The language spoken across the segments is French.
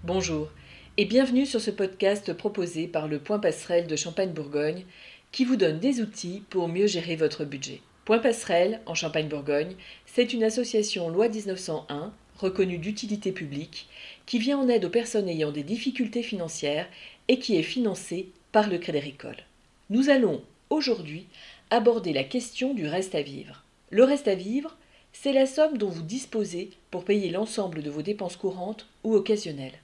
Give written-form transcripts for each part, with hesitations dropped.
Bonjour et bienvenue sur ce podcast proposé par le Point Passerelle de Champagne-Bourgogne qui vous donne des outils pour mieux gérer votre budget. Point Passerelle en Champagne-Bourgogne, c'est une association loi 1901 reconnue d'utilité publique qui vient en aide aux personnes ayant des difficultés financières et qui est financée par le Crédit Agricole. Nous allons aujourd'hui aborder la question du reste à vivre. Le reste à vivre, c'est la somme dont vous disposez pour payer l'ensemble de vos dépenses courantes ou occasionnelles.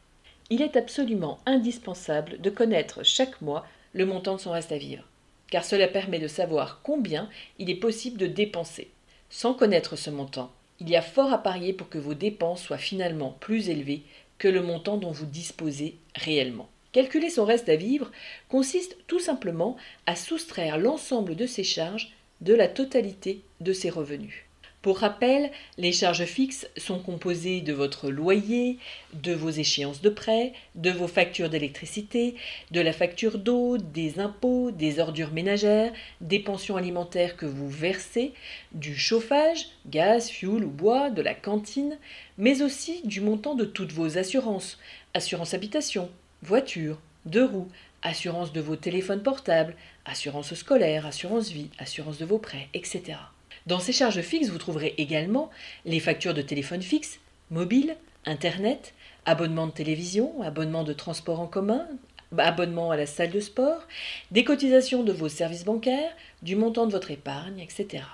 Il est absolument indispensable de connaître chaque mois le montant de son reste à vivre, car cela permet de savoir combien il est possible de dépenser. Sans connaître ce montant, il y a fort à parier pour que vos dépenses soient finalement plus élevées que le montant dont vous disposez réellement. Calculer son reste à vivre consiste tout simplement à soustraire l'ensemble de ses charges de la totalité de ses revenus. Pour rappel, les charges fixes sont composées de votre loyer, de vos échéances de prêt, de vos factures d'électricité, de la facture d'eau, des impôts, des ordures ménagères, des pensions alimentaires que vous versez, du chauffage, gaz, fioul ou bois, de la cantine, mais aussi du montant de toutes vos assurances, assurance habitation, voiture, deux roues, assurance de vos téléphones portables, assurance scolaire, assurance vie, assurance de vos prêts, etc. Dans ces charges fixes, vous trouverez également les factures de téléphone fixe, mobile, internet, abonnement de télévision, abonnement de transport en commun, abonnement à la salle de sport, des cotisations de vos services bancaires, du montant de votre épargne, etc.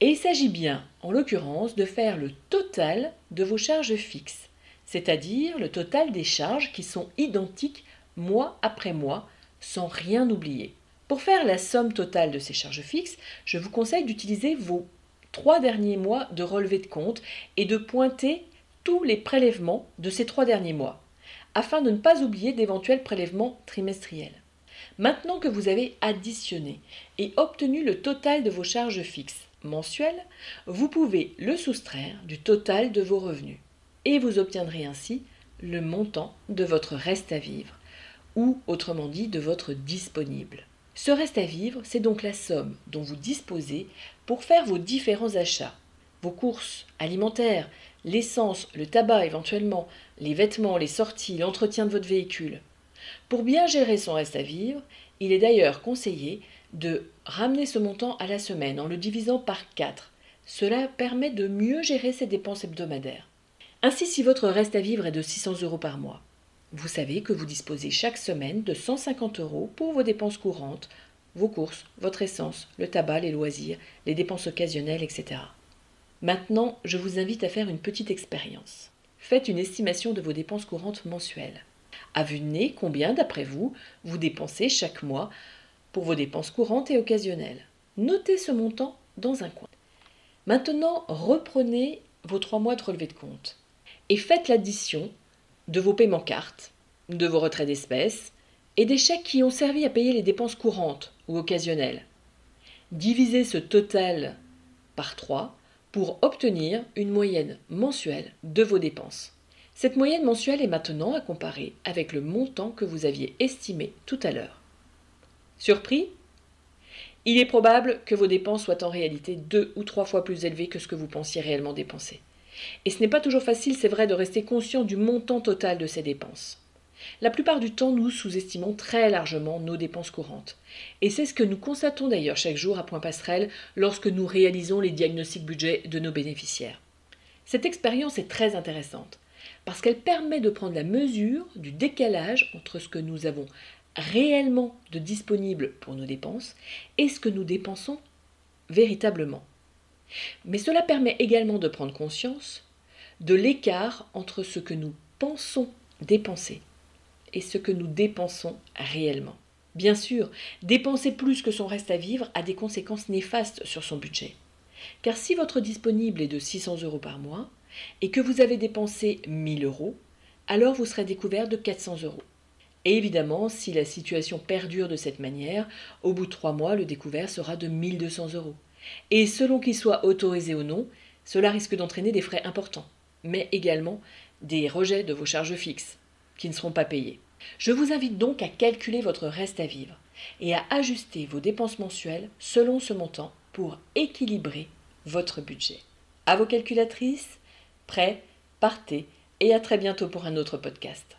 Et il s'agit bien, en l'occurrence, de faire le total de vos charges fixes, c'est-à-dire le total des charges qui sont identiques mois après mois, sans rien oublier. Pour faire la somme totale de ces charges fixes, je vous conseille d'utiliser vos 3 derniers mois de relevé de compte et de pointer tous les prélèvements de ces 3 derniers mois, afin de ne pas oublier d'éventuels prélèvements trimestriels. Maintenant que vous avez additionné et obtenu le total de vos charges fixes mensuelles, vous pouvez le soustraire du total de vos revenus. Et vous obtiendrez ainsi le montant de votre reste à vivre, ou autrement dit de votre disponible. Ce reste à vivre, c'est donc la somme dont vous disposez pour faire vos différents achats, vos courses alimentaires, l'essence, le tabac éventuellement, les vêtements, les sorties, l'entretien de votre véhicule. Pour bien gérer son reste à vivre, il est d'ailleurs conseillé de ramener ce montant à la semaine en le divisant par 4. Cela permet de mieux gérer ses dépenses hebdomadaires. Ainsi, si votre reste à vivre est de 600 € par mois, vous savez que vous disposez chaque semaine de 150 € pour vos dépenses courantes, vos courses, votre essence, le tabac, les loisirs, les dépenses occasionnelles, etc. Maintenant, je vous invite à faire une petite expérience. Faites une estimation de vos dépenses courantes mensuelles. À vue de nez, combien, d'après vous, vous dépensez chaque mois pour vos dépenses courantes et occasionnelles. Notez ce montant dans un coin. Maintenant, reprenez vos 3 mois de relevé de compte et faites l'addition de vos paiements cartes, de vos retraits d'espèces et des chèques qui ont servi à payer les dépenses courantes ou occasionnelles. Divisez ce total par 3 pour obtenir une moyenne mensuelle de vos dépenses. Cette moyenne mensuelle est maintenant à comparer avec le montant que vous aviez estimé tout à l'heure. Surpris ? Il est probable que vos dépenses soient en réalité 2 ou 3 fois plus élevées que ce que vous pensiez réellement dépenser. Et ce n'est pas toujours facile, c'est vrai, de rester conscient du montant total de ces dépenses. La plupart du temps, nous sous-estimons très largement nos dépenses courantes. Et c'est ce que nous constatons d'ailleurs chaque jour à Point Passerelle lorsque nous réalisons les diagnostics budget de nos bénéficiaires. Cette expérience est très intéressante parce qu'elle permet de prendre la mesure du décalage entre ce que nous avons réellement de disponible pour nos dépenses et ce que nous dépensons véritablement. Mais cela permet également de prendre conscience de l'écart entre ce que nous pensons dépenser et ce que nous dépensons réellement. Bien sûr, dépenser plus que son reste à vivre a des conséquences néfastes sur son budget. Car si votre disponible est de 600 € par mois et que vous avez dépensé 1000 €, alors vous serez découvert de 400 €. Et évidemment, si la situation perdure de cette manière, au bout de 3 mois, le découvert sera de 1200 €. Et selon qu'il soit autorisé ou non, cela risque d'entraîner des frais importants, mais également des rejets de vos charges fixes, qui ne seront pas payés. Je vous invite donc à calculer votre reste à vivre et à ajuster vos dépenses mensuelles selon ce montant pour équilibrer votre budget. À vos calculatrices, prêts, partez et à très bientôt pour un autre podcast.